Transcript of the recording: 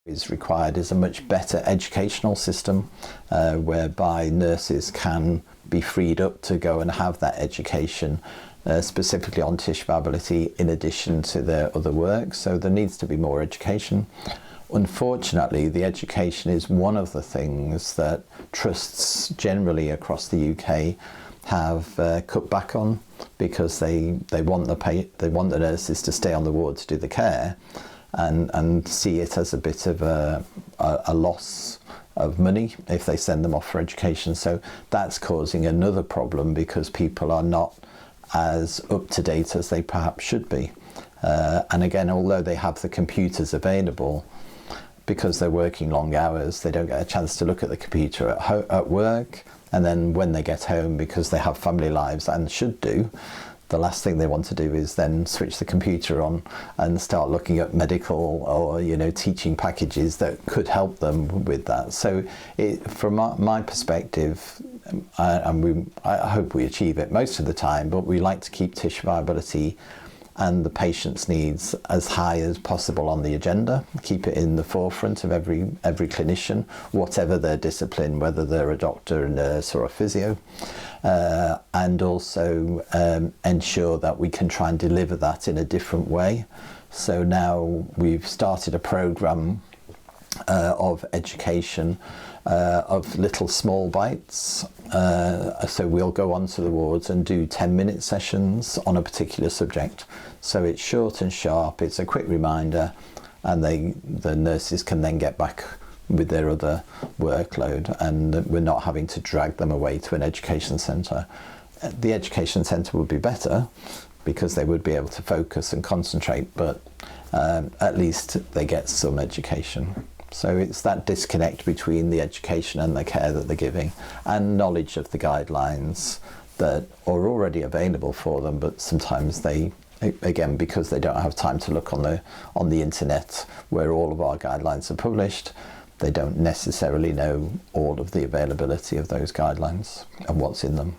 Is required is a much better educational system whereby nurses can be freed up to go and have that education specifically on tissue viability in addition to their other work. So there needs to be more education. Unfortunately, the education is one of the things that trusts generally across the UK have cut back on, because they want the nurses to stay on the ward to do the care, and see it as a bit of a loss of money if they send them off for education. So that's causing another problem, because people are not as up to date as they perhaps should be. And again, although they have the computers available, because they're working long hours, they don't get a chance to look at the computer at work. And then when they get home, because they have family lives and should do, the last thing they want to do is then switch the computer on and start looking at medical or teaching packages that could help them with that. So from my perspective, I hope we achieve it most of the time, but we like to keep tissue viability and the patient's needs as high as possible on the agenda, keep it in the forefront of every clinician, whatever their discipline, whether they're a doctor, a nurse or a physio, and also ensure that we can try and deliver that in a different way. So now we've started a programme of education of little small bites. So we'll go onto the wards and do 10-minute sessions on a particular subject. So it's short and sharp, it's a quick reminder, and the nurses can then get back with their other workload, and we're not having to drag them away to an education centre. The education centre would be better, because they would be able to focus and concentrate, but at least they get some education. So it's that disconnect between the education and the care that they're giving, and knowledge of the guidelines that are already available for them, but sometimes they, again, because they don't have time to look on the internet where all of our guidelines are published, they don't necessarily know all of the availability of those guidelines and what's in them.